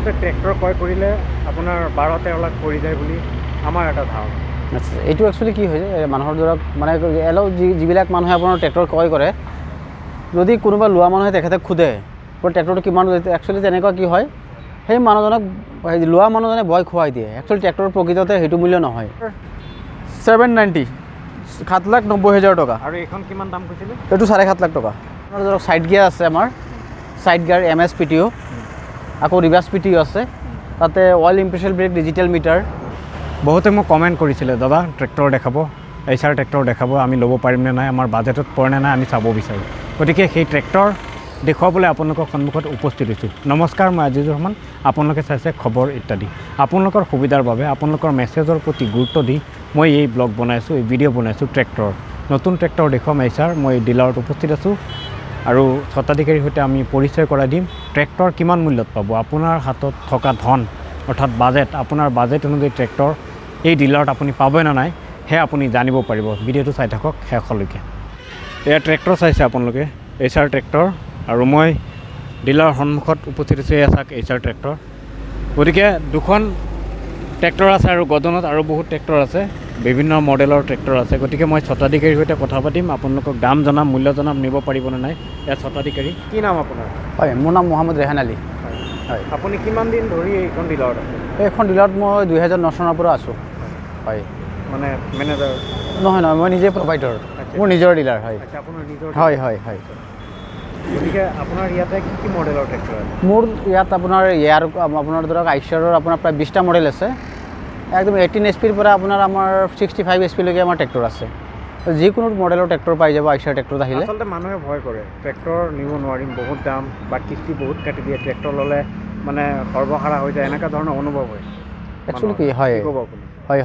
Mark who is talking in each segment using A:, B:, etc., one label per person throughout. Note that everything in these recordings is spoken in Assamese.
A: আচলতে ট্ৰেক্টৰ ক্ৰয় কৰিলে আপোনাৰ 12-13 লাখ পৰি যায় বুলি আমাৰ এটা ধাৰণা।
B: আচ্ছা, এইটো একচুৱেলি কি হৈছে মানুহৰ ধৰক মানে যিবিলাক মানুহে আপোনাৰ ট্ৰেক্টৰ ক্ৰয় কৰে, যদি কোনোবা লোৱা মানুহে তেখেতে সোধে ট্ৰেক্টৰটো কিমান, একচুৱেলি তেনেকুৱা কি হয়, সেই মানুহজনক লোৱা মানুহজনে ভয় খুৱাই দিয়ে। একচুৱেলি ট্ৰেক্টৰৰ প্ৰকৃততে সেইটো মূল্য নহয়। 790, 7,90,000 টকা।
A: আৰু এইখন কিমান দাম কৈছিলে?
B: এইটো 7.5 লাখ টকা। আপোনাৰ ধৰক ছাইড গিয়াৰ আছে, আমাৰ ছাইড গিয়াৰ MS PTO, আকৌ ৰিভাৰ্ছ PTO আছে, তাতে oil impression brake, digital meter.
A: বহুতে মোক কমেণ্ট কৰিছিলে, দাদা ট্ৰেক্টৰ দেখাব, এইচাৰ ট্ৰেক্টৰ দেখাব, আমি ল'ব পাৰিম নে নাই, আমাৰ বাজেটত পৰে নে নাই, আমি চাব বিচাৰোঁ। গতিকে সেই ট্ৰেক্টৰ দেখুৱাবলৈ আপোনালোকৰ সন্মুখত উপস্থিত হৈছোঁ। নমস্কাৰ, মই আজিজুৰ ৰহমান। আপোনালোকে চাইছে খবৰ ইত্যাদি। আপোনালোকৰ সুবিধাৰ বাবে, আপোনালোকৰ মেছেজৰ প্ৰতি গুৰুত্ব দি মই এই ব্লগ বনাইছোঁ, এই ভিডিঅ' বনাইছোঁ ট্ৰেক্টৰ। নতুন ট্ৰেক্টৰ দেখুৱাম এইচাৰ। মই ডিলাৰত উপস্থিত আছোঁ আৰু স্বত্বাধিকাৰীৰ সৈতে আমি পৰিচয় কৰাই দিম ট্ৰেক্টৰ কিমান মূল্যত পাব। আপোনাৰ হাতত থকা ধন অৰ্থাৎ বাজেট, আপোনাৰ বাজেট অনুযায়ী ট্ৰেক্টৰ এই ডিলাৰত আপুনি পাবই নে নাই সেয়া আপুনি জানিব পাৰিব। ভিডিঅ'টো চাই থাকক শেষলৈকে। এয়া ট্ৰেক্টৰ চাইছে আপোনালোকে, এইচাৰ ট্ৰেক্টৰ, আৰু মই ডিলাৰৰ সন্মুখত উপস্থিত আছোঁ। এয়া চাওক এইচাৰ ট্ৰেক্টৰ। গতিকে দুখন ট্ৰেক্টৰ আছে আৰু গদনত আৰু বহুত ট্ৰেক্টৰ আছে, বিভিন্ন মডেলৰ ট্ৰেক্টৰ আছে। গতিকে মই স্বত্বাধিকাৰীৰ সৈতে কথা পাতিম, আপোনালোকক দাম জনাম, মূল্য জনাম, নিব পাৰিবনে নাই। এয়া স্বত্বাধিকাৰী। কি নাম আপোনাৰ?
B: হয়, মোৰ নাম মহম্মদ ৰেহান আলী।
A: হয়, আপুনি কিমান দিন ধৰি এইখন ডিলাৰত আছে?
B: এইখন ডিলাৰত মই 2009 চনৰ পৰা আছোঁ। হয়,
A: মানে মেনেজাৰ? নহয়,
B: মই নিজে প্ৰভাইডাৰ, মোৰ নিজৰ ডিলাৰ। হয়,
A: আপোনাৰ নিজৰ?
B: হয় হয় হয়।
A: গতিকে আপোনাৰ ইয়াতে কি কি মডেলৰ ট্ৰেক্টৰ আছে?
B: মোৰ ইয়াত আপোনাৰ আপোনাৰ ধৰক আইচাৰৰ আপোনাৰ প্ৰায় 20টা মডেল আছে। একদম 18 HP পৰা আপোনাৰ আমাৰ 65 HP লৈকে আমাৰ ট্ৰেক্টৰ আছে। যিকোনো মডেলৰ ট্ৰেক্টৰ পাই যাব আইচাৰ ট্ৰেক্টৰত আহিলে।
A: আচলতে মানুহে ভয় কৰে, ট্ৰেক্টৰ নিব নোৱাৰিম, বহুত দাম, বা কিস্তি বহুত কাটি দিয়ে, ট্ৰেক্টৰ ল'লে মানে সৰ্বসাৰা হৈ যায়, এনেকুৱা ধৰণৰ অনুভৱ হয়।
B: একচুৱেলি কি হয়,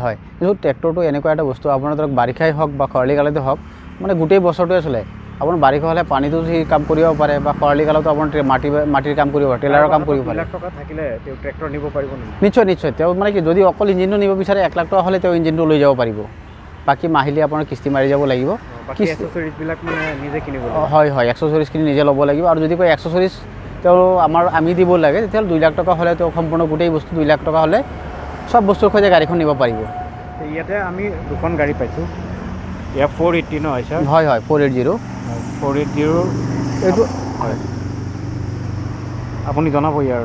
B: হয় কিন্তু ট্ৰেক্টৰটো এনেকুৱা এটা বস্তু, আপোনাৰ ধৰক বাৰিষাই হওক বা খৰালি কালতে হওক, মানে গোটেই বছৰটোৱে চলে। আপোনাৰ বাৰিষা হ'লে পানীটো সি কাম কৰিব পাৰে, বা খৰালি কালতো আপোনাৰ মাটিৰ কাম কৰিব পাৰে, টেলাৰৰ কাম কৰিব পাৰে।
A: 2 লাখ টকা থাকিলে তেওঁ ট্ৰেক্টৰ নিব পাৰিব নেকি?
B: নিশ্চয়। তেওঁ মানে কি, যদি অকল ইঞ্জিনটো নিব বিচাৰে 1 লাখ টকা হ'লে তেওঁ ইঞ্জিনটো লৈ যাব পাৰিব। বাকী মাহিলী আপোনাৰ কিস্তি মাৰি যাব লাগিব।
A: এক্সেসৰিজবিলাক মানে নিজে কিনিব লাগিব?
B: হয়, এক্সেসৰিজখিনি নিজে ল'ব লাগিব। আৰু যদি কয় এক্সেসৰিজ তেওঁ আমি দিব লাগে, তেতিয়াহ'লে 2 লাখ টকা হ'লে তেওঁ সম্পূৰ্ণ গোটেই বস্তু 2 লাখ টকা হ'লে সব বস্তুৰ সৈতে গাড়ীখন নিব পাৰিব।
A: ইয়াতে আমি দুখন গাড়ী পাইছোঁ। ইয়াত 480 ন হৈছে?
B: হয় 480।
A: 480 এইটো হয়, আপুনি জনাব ইয়াৰ।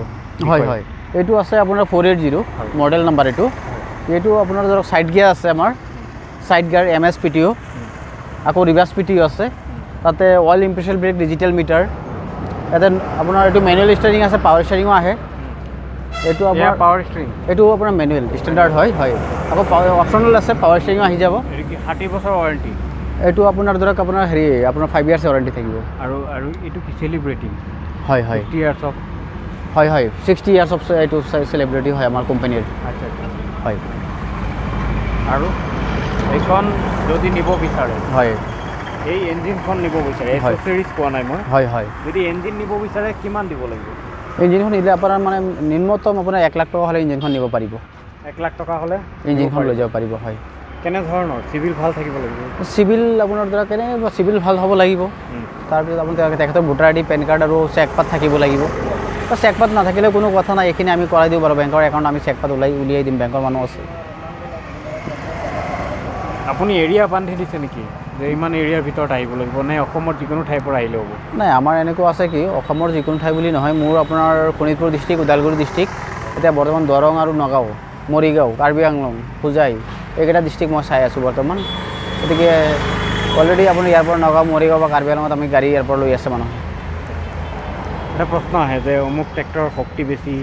B: হয়, এইটো আছে আপোনাৰ 480 মডেল নাম্বাৰ। এইটো আপোনাৰ ধৰক ছাইড গিয়াৰ আছে, আমাৰ ছাইড গিয়াৰ MS PTO, আকৌ ৰিভাৰ্ছ PTO আছে, তাতে oil impression brake, digital meter. ইয়াতে আপোনাৰ এইটো মেনুৱেল ষ্টাৰিং আছে, পাৱাৰ ষ্টাৰিঙো আহে। এইটো আপোনাৰ
A: পাৱাৰ ষ্টাৰিং,
B: এইটো আপোনাৰ মেনুৱেল ষ্টেণ্ডাৰ্ড হয়। আকৌ অপশ্যনেল আছে, পাৱাৰ ষ্টাৰিঙো আহি যাব।
A: 60 বছৰ ৱাৰেণ্টি?
B: এইটো আপোনাৰ ধৰক আপোনাৰ আপোনাৰ 5 ইয়াৰ্ছ ৱাৰেণ্টি থাকিব।
A: আৰু এইটো কি চেলিব্ৰিটি?
B: হয়
A: 50 ইয়াৰ্ছ অফ?
B: হয় 60 ইয়াৰ্ছ অফ এইটো চেলিব্ৰিটি হয় আমাৰ কোম্পানীৰ।
A: আচ্ছা।
B: হয়,
A: আৰু এইখন যদি নিব বিচাৰে,
B: হয়,
A: এই ইঞ্জিনখন নিব বিচাৰে, এক্সেসৰিজ পোৱা নাই মই। হয়, যদি ইঞ্জিন নিব বিচাৰে কিমান দিব লাগিব?
B: ইঞ্জিনখন নিলে আপোনাৰ মানে নিম্নতম আপোনাৰ 1 লাখ টকা হ'লে ইঞ্জিনখন নিব পাৰিব।
A: 1 লাখ টকা হ'লে
B: ইঞ্জিনখন লৈ যাব পাৰিব। হয়।
A: কেনেধৰণৰ চিভিল ভাল থাকিব লাগিব?
B: চিভিল আপোনাৰ ধৰক চিভিল ভাল হ'ব লাগিব। তাৰপিছত আপুনি তেখেতৰ ভোটাৰ ID, পেন কাৰ্ড আৰু চেকপাত থাকিব লাগিব। চেকপাত নাথাকিলে কোনো কথা নাই, এইখিনি আমি কৰাই দিব পাৰোঁ। বেংকৰ একাউণ্ট আমি চেকপাত উলিয়াই দিম, বেংকৰ মানুহ আছে।
A: আপুনি এৰিয়া বান্ধি দিছে নেকি যে ইমান এৰিয়াৰ ভিতৰত আহিব লাগিব, নে অসমৰ যিকোনো ঠাইৰ পৰা আহিলে হ'ব?
B: নাই, আমাৰ এনেকুৱা আছে কি, অসমৰ যিকোনো ঠাই বুলি নহয়, মোৰ আপোনাৰ শোণিতপুৰ ডিষ্ট্ৰিক্ট, ওদালগুৰি ডিষ্ট্ৰিক্ট, এতিয়া বৰ্তমান দৰং আৰু নগাঁও, মৰিগাঁও, কাৰ্বি আংলং, হোজাই, এইকেইটা ডিষ্ট্ৰিক্ট মই চাই আছোঁ বৰ্তমান। গতিকে অলৰেডি আপুনি ইয়াৰ পৰা নগাঁও, মৰিগাঁও বা কাৰ্বি আংলঙত আমি গাড়ী ইয়াৰ পৰা লৈ আছে মানুহ।
A: এটা প্ৰশ্ন আহে যে অমুক ট্ৰেক্টৰৰ শক্তি বেছি,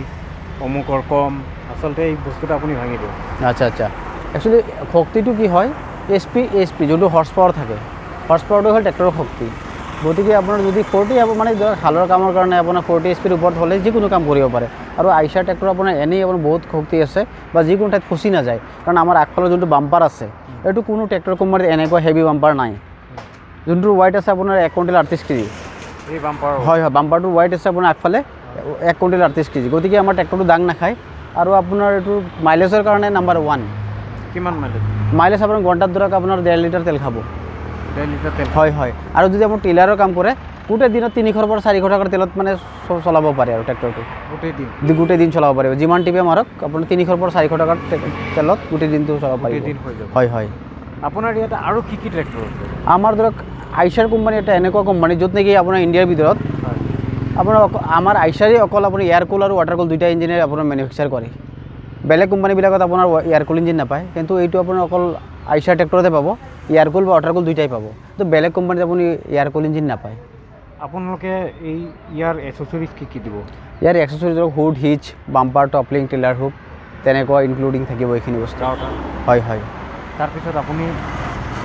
A: অমুকৰ কম, আচলতে এই বস্তুটো আপুনি ভাঙি দিয়ক। আচ্ছা।
B: একচুৱেলি শক্তিটো কি হয়, SP যোনটো হৰ্চ পাৱাৰ থাকে, হৰ্চ পাৱাৰটো হ'ল ট্ৰেক্টৰৰ শক্তি। গতিকে আপোনাৰ যদি 40 মানে হালৰ কামৰ কাৰণে আপোনাৰ 40 SPৰ ওপৰত হ'লে যিকোনো কাম কৰিব পাৰে। আৰু আইচাৰ ট্ৰেক্টৰ আপোনাৰ এনেই আপোনাৰ বহুত শক্তি আছে, বা যিকোনো ঠাইত ফচি নাযায়। কাৰণ আমাৰ আগফালৰ যোনটো বাম্পাৰ আছে, এইটো কোনো ট্ৰেক্টৰ কোম্পানীত এনেকুৱা হেভি বাম্পাৰ নাই। যোনটো ৱাইট আছে আপোনাৰ 1 কুইণ্টেল 38 কেজি। এই বাম্পাৰ? হয়, বাম্পাৰটোৰ ৱাইট আছে আপোনাৰ আগফালে 1 কুইণ্টেল 38 কেজি। গতিকে আমাৰ ট্ৰেক্টৰটো দাং নাখায়। আৰু আপোনাৰ এইটো মাইলেজৰ কাৰণে নাম্বাৰ 1।
A: কিমান
B: মাইলেজ আপোনাৰ ঘণ্টাত ধৰক আপোনাৰ 1.5 লিটাৰ তেল খাব।
A: 1.5 লিটাৰ তেল? হয়।
B: আৰু যদি আপোনাৰ টেইলাৰৰ কাম কৰে, গোটেই দিনত 300 পৰা 400 টকাৰ তেলত মানে চলাব পাৰে আৰু ট্ৰেক্টৰটো গোটেই দিন চলাব পাৰিব যিমান টিপে মাৰক আপুনি 300 পৰা 400 টকাৰ তেলত গোটেই দিনটো চলাব পাৰিব হয় হয়
A: আপোনাৰ ইয়াতে আৰু কি কি ট্ৰেক্টৰ আছে
B: আমাৰ ধৰক আইচাৰ কোম্পানী এটা এনেকুৱা কোম্পানী য'ত নেকি আপোনাৰ ইণ্ডিয়াৰ ভিতৰত আপোনাৰ আমাৰ আইচাৰে অকল আপুনি এয়াৰ কুল আৰু ৱাটাৰ কুল দুইটা ইঞ্জিনে আপোনাৰ মেনুফেকচাৰ কৰে বেলেগ কোম্পানীবিলাকত আপোনাৰ এয়াৰ কুল ইঞ্জিন নাপায় কিন্তু এইটো আপোনাৰ অকল আইচাৰ ট্ৰেক্টৰতে পাব এয়াৰ কুল বা ৱাটাৰ কুল দুইটাই পাব তো বেলেগ কোম্পানীত আপুনি এয়াৰ কুল ইঞ্জিন নাপায়
A: আপোনালোকে এই ইয়াৰ এচেছৰিজ কি দিব
B: ইয়াৰ এক্সেছৰিজ ধৰক hood hitch bumper top link tiller hook তেনেকুৱা ইনক্লুডিং থাকিব এইখিনি বস্তু হয় হয়
A: তাৰপিছত আপুনি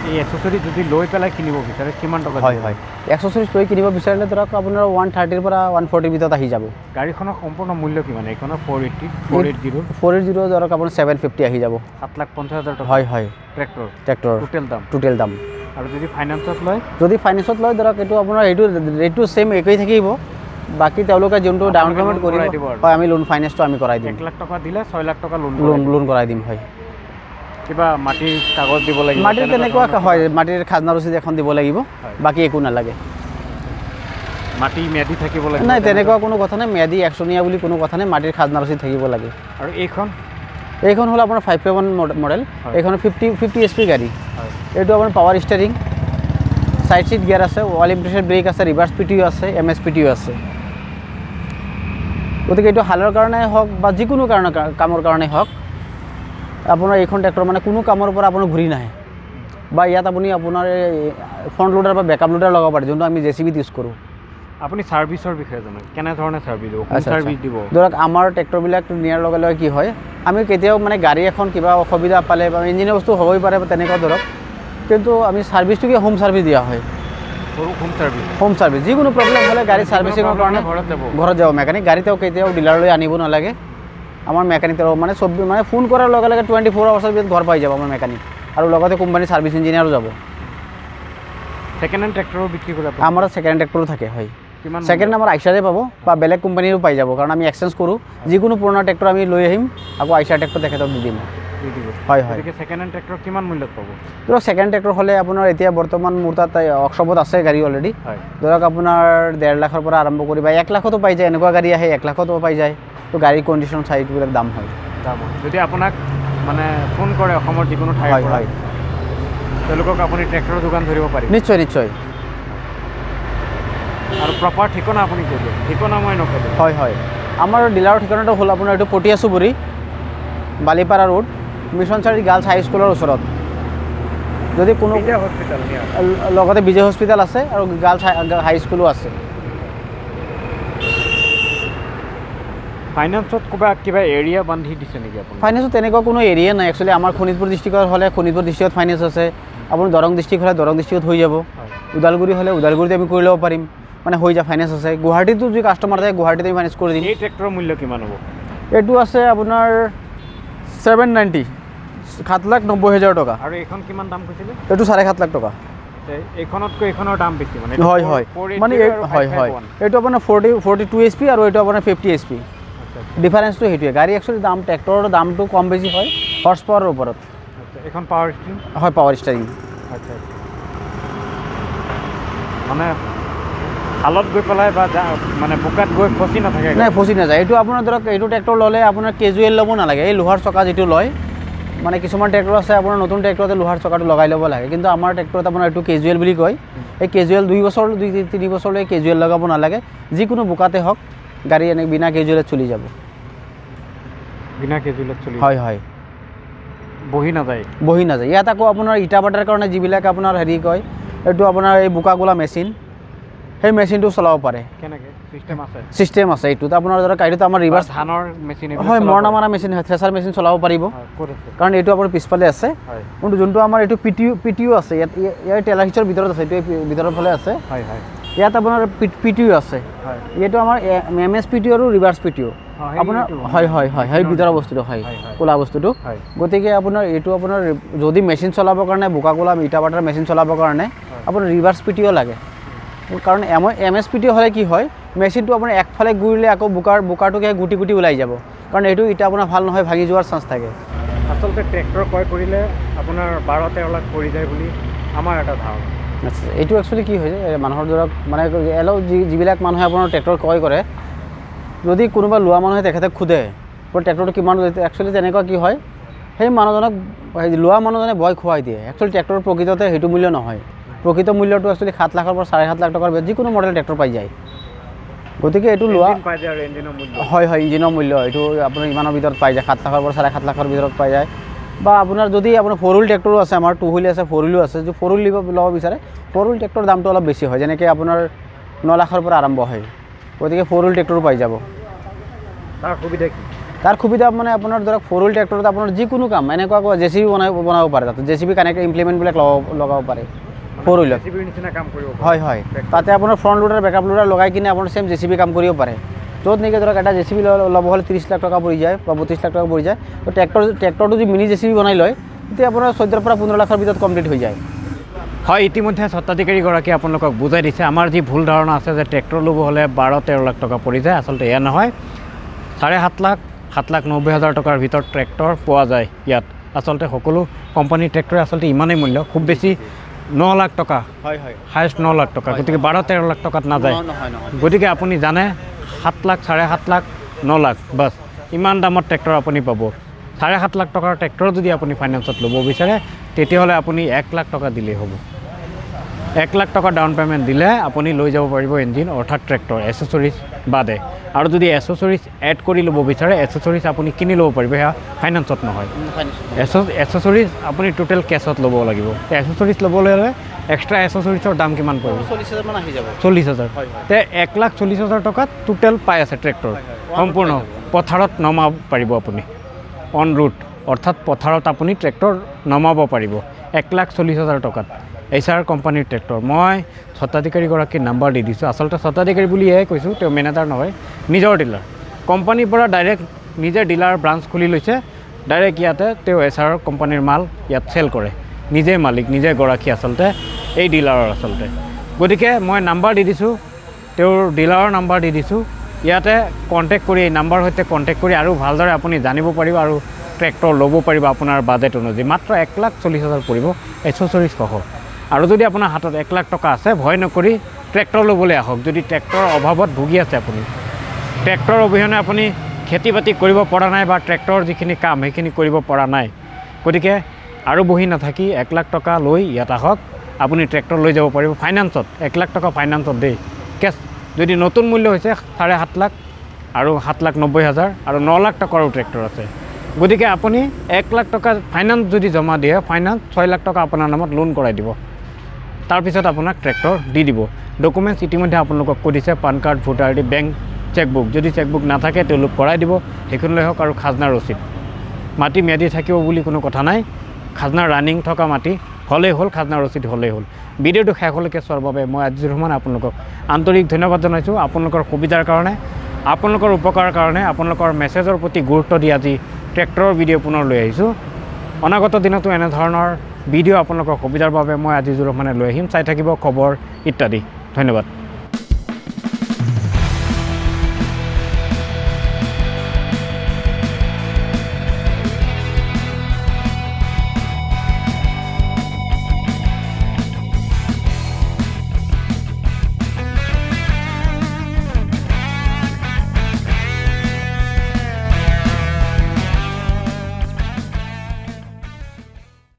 A: এই এক্সেছৰিজ যদি লৈ পেলাই কিনিব বিচাৰে কিমান টকা
B: হয় হয় এক্সেছৰিজ লৈ কিনিব বিচাৰিলে ধৰক আপোনাৰ 130 পৰা 140 ভিতৰত আহি যাব
A: গাড়ীখনৰ সম্পূৰ্ণ মূল্য কিমান এইখনৰ 480
B: ধৰক আপোনাৰ 750 আহি যাব
A: 7,50,000 টকা
B: হয় হয় ট্ৰেক্টৰ টোটেল দাম
A: আৰু যদি ফাইনেন্সত লয়
B: ধৰক এইটো আপোনাৰ ৰেটটো ছেম একেই থাকিব বাকী তেওঁলোকে যোনটো ডাউন পে'মেণ্ট কৰিব হয় আমি লোন ফাইনেন্সটো আমি কৰাই দিম
A: 1 লাখ টকা দিলে 6 লাখ টকা
B: লোন কৰাই দিম হয়
A: কিবা মাটিৰ কাগজ দিব লাগিব
B: মাটিৰ তেনেকুৱা হয় মাটিৰ খাজনা ৰচিদ এখন দিব লাগিব বাকী একো নালাগে
A: মাটি ম্যাদি থাকিব লাগিব
B: নাই তেনেকুৱা কোনো কথা নাই ম্যাদি একশনীয়া বুলি কোনো কথা নাই মাটিৰ খাজনা ৰচিদ থাকিব লাগে
A: আৰু
B: এইখন হ'ল আপোনাৰ 5.1 মডেল এইখন 50 HP গাড়ী এইটো আপোনাৰ power steering side seat gear আছে অল ইম্প্ৰেছৰ ব্ৰেক আছে ৰিভাৰ্ছ পিটিও আছে MS পিটিও আছে গতিকে এইটো হালৰ কাৰণে হওক বা যিকোনো কামৰ কাৰণে হওক আপোনাৰ এইখন ট্ৰেক্টৰ মানে কোনো কামৰ পৰা আপোনাৰ ঘূৰি নাহে বা ইয়াত আপুনি আপোনাৰ ফ্ৰণ্ট লোডাৰ বা বেকআপ লোডাৰ লগাব পাৰে যোনটো আমি JCB ইউজ কৰোঁ
A: আপুনি সাৰ্ভিসৰ বিষয়ে জানে কেনেধৰণে সাৰ্ভিস দিব সাৰ্ভিস দিব
B: ধৰক আমাৰ ট্ৰেক্টৰবিলাক নিয়াৰ লগে লগে কি হয় আমি কেতিয়াও মানে গাড়ী এখন কিবা অসুবিধা পালে বা ইঞ্জিনৰ বস্তু হ'বই পাৰে তেনেকুৱা ধৰক কিন্তু আমি সাৰ্ভিসটো কি হোম সাৰ্ভিস দিয়া হয় হোম সাৰ্ভিস যিকোনো প্ৰব্লেম হ'লে গাড়ী সাৰ্ভিসিঙৰ কাৰণে ঘৰত যাব মেকানিক গাড়ীতেও কেতিয়াও ডিলাৰলৈ আনিব নালাগে আমাৰ মেকানিক মানে মানে ফোন কৰাৰ লগে লগে 24 আৱাৰ্ছৰ ভিতৰত ঘৰ পাই যাব আমাৰ মেকানিক আৰু লগতে কোম্পানী সাৰ্ভিস ইঞ্জিনিয়াৰো যাব
A: সেকেন্ড হ্যান্ড ট্ৰেক্টৰো বিক্ৰী কৰে
B: আমাৰ সেকেন্ড হ্যান্ড ট্ৰেক্টৰো থাকে হয় সেকেন্ড আমাৰ আইচাৰে পাব বা বেলেগ কোম্পানীৰো পাই যাব কাৰণ আমি এক্সচেঞ্জ কৰোঁ যিকোনো পুৰণা ট্ৰেক্টৰ আমি লৈ আহিম আকৌ আইচাৰ ট্ৰেক্টৰ তেখেতক দি দিম হয় হয়
A: সেকেন্ড হ্যান্ড ট্ৰেক্টৰ কিমান মূল্যত পাব
B: ধৰক সেকেন্ড ট্ৰেক্টৰ হ'লে আপোনাৰ এতিয়া বৰ্তমান মোৰ তাত ৱৰ্কশ্বপত আছে গাড়ী অলৰেডি ধৰক আপোনাৰ 1.5 লাখৰ পৰা আৰম্ভ কৰি বা 1 লাখতো পাই যায় এনেকুৱা গাড়ী আহে 1 লাখতো পাই যায় তো গাড়ীৰ কণ্ডিশ্যন চাইবিলাক দাম হয়
A: যদি আপোনাক মানে ফোন কৰে অসমৰ যিকোনো ঠাইৰ পৰা তেওঁলোকক আপুনি ট্ৰেক্টৰৰ দোকান ধৰিব পাৰিব
B: নিশ্চয়
A: আৰু প্ৰপাৰ ঠিকনা আপুনি কৈ দিয়ক ঠিকনা মই নকওঁ
B: হয় আমাৰ ডিলাৰৰ ঠিকনাটো হ'ল আপোনাৰ এইটো পটিয়া চুবুৰী বালিপাৰা ৰোড মিছন চাৰি গাৰ্লছ হাই স্কুলৰ ওচৰত যদি কোনো
A: হস্পিটেল
B: লগতে বিজয় হস্পিটেল আছে আৰু গাৰ্লছ হাই স্কুলো আছে
A: ফাইনেন্সত কিবা এৰিয়া বান্ধি দিছে নেকি আপুনি
B: ফাইনেন্সত তেনেকুৱা কোনো এৰিয়া নাই একচুৱেলি আমাৰ শোণিতপুৰ ডিষ্ট্ৰিক্টত হ'লে শোণিতপুৰ ডিষ্ট্ৰিক্টত ফাইনেন্স আছে আপুনি দৰং ডিষ্ট্ৰিক্ট হ'লে দৰং ডিষ্ট্ৰিক্টত হৈ যাব ওদালগুৰি হ'লে ওদালগুৰিতে আমি কৰি ল'ব পাৰিম মানে হৈ যায় ফাইনেন্স আছে গুৱাহাটীতো যি কাষ্টমাৰ থাকে গুৱাহাটীতে আমি ফাইনেন্স কৰি দিম
A: এই ট্ৰেক্টৰৰ মূল্য কিমান হ'ব
B: এইটো আছে আপোনাৰ 790 7,90,000 টকা
A: আৰু এইখন কিমান দাম কৈছিলে
B: এইটো 7.5 লাখ টকা
A: এইখনতকৈ এইখনৰ দাম বেছি মানে
B: হয় মানে হয় এইটো আপোনাৰ 42 HP আৰু এইটো আপোনাৰ 50 HP ডিফাৰেন্সটো সেইটোৱে গাড়ী একচুৱেলি দাম ট্ৰেক্টৰৰ দামটো কম বেছি হয় হৰ্চ পাৱাৰৰ ওপৰত
A: এখন পাৱাৰ ষ্টিয়াৰিং
B: হয় পাৱাৰ ষ্টিয়াৰিং
A: মানে হালত গৈ পেলাই বা মানে বোকাত গৈ ফচি নাথাকে
B: নাই ফচি নাযায় এইটো আপোনাৰ ধৰক এইটো ট্ৰেক্টৰ ল'লে আপোনাৰ কেজুৱেল ল'ব নালাগে এই লোহাৰ চকা যিটো লয় মানে কিছুমান ট্ৰেক্টৰ আছে আপোনাৰ নতুন ট্ৰেক্টৰতে লোহাৰ চকাটো লগাই ল'ব লাগে কিন্তু আমাৰ ট্ৰেক্টৰত আপোনাৰ এইটো কেজুৱেল বুলি কয় এই কেজুৱেল 2 বছৰ 2-3 বছৰলৈ কেজুৱেল লগাব নালাগে যিকোনো বোকাতে হওক গাড়ী এনে বিনা কেজুৱেলত চলি যাব
A: বিনা কেজুৱেলত চলি
B: হয়
A: বহি নাযায়
B: ইয়াত আকৌ আপোনাৰ ইটা বাটাৰ কাৰণে যিবিলাক আপোনাৰ হেৰি কয় এইটো আপোনাৰ এই বোকা গোলা মেচিন সেই মেচিনটো চলাব পাৰে
A: কেনেকৈ
B: চিষ্টেম আছে এইটোত আপোনাৰ ধৰক এইটোত আমাৰ ৰিভাৰ্ছ
A: ধানৰ মেচিন
B: হয় মৰণা মৰা মেচিন হয় থ্ৰেচাৰ মেচিন চলাব পাৰিব কাৰণ এইটো আপোনাৰ পিছফালে আছে কিন্তু যোনটো আমাৰ এইটো পিটিও আছে ইয়াৰ টেলাৰ হিচৰ ভিতৰত আছে এইটো ভিতৰৰ ফালে আছে ইয়াত আপোনাৰ পিটিও আছে এইটো আমাৰ MS পিটিও আৰু ৰিভাৰ্ছ পিটিও আপোনাৰ হয় ভিতৰৰ বস্তুটো হয় ক'লা বস্তুটো গতিকে আপোনাৰ এইটো আপোনাৰ যদি মেচিন চলাবৰ কাৰণে বোকা ক'লা ইটা বাটাৰ মেচিন চলাবৰ কাৰণে আপোনাৰ ৰিভাৰ্ছ পিটিও লাগে কাৰণ MS পিটিও হ'লে কি হয় মেচিনটো আপোনাৰ একফালে ঘূৰিলে আকৌ বোকাৰটোকে গুটি ওলাই যাব কাৰণ এইটো ইটা আপোনাৰ ভাল নহয় ভাঙি যোৱাৰ চান্স থাকে
A: আচলতে ট্ৰেক্টৰ ক্ৰয় কৰিলে আপোনাৰ 12-13 লাখ পৰি যায় বুলি আমাৰ এটা ধাৰণা
B: আচ্ছা এইটো একচুৱেলি কি হৈছে মানুহৰ ধৰক মানে যিবিলাক মানুহে আপোনাৰ ট্ৰেক্টৰ ক্ৰয় কৰে যদি কোনোবা লোৱা মানুহে তেখেতে সোধে ট্ৰেক্টৰটো কিমান একচুৱেলি তেনেকুৱা কি হয় সেই মানুহজনক লোৱা মানুহজনে ভয় খুৱাই দিয়ে একচুৱেলি ট্ৰেক্টৰৰ প্ৰকৃততে সেইটো মূল্য নহয় প্ৰকৃত মূল্যটো একচুৱেলি 7 লাখৰ পৰা 7.5 লাখ টকাৰ যিকোনো মডেল ট্ৰেক্টৰ পাই যায় গতিকে এইটো লোৱা হয় ইঞ্জিনৰ মূল্য এইটো আপোনাৰ ইমানৰ ভিতৰত পাই যায় 7 লাখৰ পৰা 7.5 লাখৰ ভিতৰত পাই যায় বা আপোনাৰ যদি আপোনাৰ 4 হুইল ট্ৰেক্টৰো আছে আমাৰ 2 হুইল আছে 4 হুইলো আছে যদি 4 হুইল ল'ব বিচাৰে 4 হুইল ট্ৰেক্টৰৰ দামটো অলপ বেছি হয় যেনেকৈ আপোনাৰ 9 লাখৰ পৰা আৰম্ভ হয় গতিকে 4 হুইল ট্ৰেক্টৰো পাই যাব
A: তাৰ সুবিধা কি
B: তাৰ সুবিধা মানে আপোনাৰ ধৰক 4 হুইল ট্ৰেক্টৰত আপোনাৰ যিকোনো কাম এনেকুৱা জেচিবি বনাব পাৰে তাতে জেচিবি কানেক্ট ইমপ্লিমেণ্টবিলাক লগাব পাৰে 4 হুইলত হয় তাতে আপোনাৰ ফ্ৰণ্ট লোডাৰ বেকআপ লোডাৰ লগাই কিনে আপোনাৰ চেম জেচিবি কাম কৰিব পাৰে য'ত নেকি ধৰক এটা জেচিবি ল'ব হ'লে 30 লাখ টকা পৰি যায় বা 32 লাখ টকা পৰি যায় তো ট্ৰেক্টৰটো যদি মিনি জেচিবি বনাই লয় তেতিয়া আপোনাৰ 14 পৰা 15 লাখৰ ভিতৰত কমপ্লিট হৈ যায়
A: হয় ইতিমধ্যে স্বত্বাধিকাৰীগৰাকীয়ে আপোনালোকক বুজাই দিছে আমাৰ যি ভুল ধাৰণা আছে যে ট্ৰেক্টৰ ল'ব হ'লে 12-13 লাখ টকা পৰি যায় আচলতে এয়া নহয় 7.5 লাখ 7,90,000 টকাৰ ভিতৰত ট্ৰেক্টৰ পোৱা যায় ইয়াত আচলতে সকলো কোম্পানীৰ ট্ৰেক্টৰে আচলতে ইমানেই মূল্য খুব বেছি 9 লাখ টকা হায়েষ্ট 9 লাখ টকা গতিকে 12-13 লাখ টকাত নাযায় গতিকে আপুনি জানে 7 লাখ 7.5 লাখ 9 লাখ বাছ ইমান দামত ট্ৰেক্টৰ আপুনি পাব 7.5 লাখ টকাৰ ট্ৰেক্টৰ যদি আপুনি ফাইনেন্সত ল'ব বিচাৰে তেতিয়াহ'লে আপুনি 1 লাখ টকা দিলেই হ'ব 1 লাখ টকা ডাউন পে'মেণ্ট দিলে আপুনি লৈ যাব পাৰিব ইঞ্জিন অৰ্থাৎ ট্ৰেক্টৰ এচেছৰিজ বাদে আৰু যদি এচেছৰিজ এড কৰি ল'ব বিচাৰে এচেছৰিজ আপুনি কিনি ল'ব পাৰিব সেয়া ফাইনেন্সত নহয় এচেছৰিজ আপুনি টোটেল কেছত ল'ব লাগিব এচেছৰিজ ল'বলৈ হ'লে এক্সট্ৰা এচেছৰিজৰ দাম কিমান পৰিব
B: 40,000 মান আহি যাব
A: 40,000 তে 1,40,000 টকাত টোটেল পাই আছে ট্ৰেক্টৰ সম্পূৰ্ণ পথাৰত নমাব পাৰিব আপুনি অন ৰুট অৰ্থাৎ পথাৰত আপুনি ট্ৰেক্টৰ নমাব পাৰিব 1,40,000 টকাত HR কোম্পানীৰ ট্ৰেক্টৰ মই স্বত্বাধিকাৰীগৰাকীৰ নাম্বাৰ দি দিছোঁ আচলতে স্বত্বাধিকাৰী বুলি এয়াই কৈছোঁ তেওঁ মেনেজাৰ নহয় নিজৰ ডিলাৰ কোম্পানীৰ পৰা ডাইৰেক্ট নিজে ডিলাৰ ব্ৰাঞ্চ খুলি লৈছে ডাইৰেক্ট ইয়াতে তেওঁ HR কোম্পানীৰ মাল ইয়াত চেল কৰে নিজে মালিক নিজে গৰাকী আচলতে এই ডিলাৰৰ আচলতে গতিকে মই নাম্বাৰ দি দিছোঁ তেওঁৰ ডিলাৰৰ নাম্বাৰ দি দিছোঁ ইয়াতে কণ্টেক্ট কৰি এই নাম্বাৰৰ সৈতে কণ্টেক্ট কৰি আৰু ভালদৰে আপুনি জানিব পাৰিব আৰু ট্ৰেক্টৰ ল'ব পাৰিব আপোনাৰ বাজেট অনুযায়ী মাত্ৰ 1,40,000 পৰিব এচেছৰিজ সহ আৰু যদি আপোনাৰ হাতত 1 লাখ টকা আছে ভয় নকৰি ট্ৰেক্টৰ ল'বলৈ আহক যদি ট্ৰেক্টৰৰ অভাৱত ভুগি আছে আপুনি ট্ৰেক্টৰ অবিহনে আপুনি খেতি বাতি কৰিব পৰা নাই বা ট্ৰেক্টৰৰ যিখিনি কাম সেইখিনি কৰিব পৰা নাই গতিকে আৰু বহি নাথাকি 1 লাখ টকা লৈ ইয়াত আহক আপুনি ট্ৰেক্টৰ লৈ যাব পাৰিব ফাইনেন্সত 1 লাখ টকা ফাইনেন্সত দেই কেছ যদি নতুন মূল্য হৈছে 7.5 লাখ আৰু 7,90,000 আৰু 9 লাখ টকাৰো ট্ৰেক্টৰ আছে গতিকে আপুনি 1 লাখ টকা ফাইনেন্স যদি জমা দিয়ে ফাইনেন্স 6 লাখ টকা আপোনাৰ নামত লোন কৰাই দিব তাৰপিছত আপোনাক ট্ৰেক্টৰ দি দিব ডকুমেণ্টছ ইতিমধ্যে আপোনালোকক কৈ দিছে PAN card voter ID bank chequebook যদি চেকবুক নাথাকে তেওঁলোক কৰাই দিব সেইখনলৈ হওক আৰু খাজনাৰ ৰচিদ মাটি ম্যাদি থাকিব বুলি কোনো কথা নাই খাজনা ৰানিং থকা মাটি হ'লেই হ'ল খাজনাৰ ৰচিদ হ'লেই হ'ল ভিডিঅ'টো শেষলৈকে চোৱাৰ বাবে মই আজিৰ সমান আপোনালোকক আন্তৰিক ধন্যবাদ জনাইছোঁ আপোনালোকৰ সুবিধাৰ কাৰণে আপোনালোকৰ উপকাৰৰ কাৰণে আপোনালোকৰ মেছেজৰ প্ৰতি গুৰুত্ব দি আজি ট্ৰেক্টৰৰ ভিডিঅ' পুনৰ লৈ আহিছোঁ অনাগত দিনতো এনেধৰণৰ ভিডিঅ' আপোনালোকৰ সুবিধাৰ বাবে মই আজিজুৰ মানে লৈ আহিম চাই থাকিব খবৰ ইত্যাদি ধন্যবাদ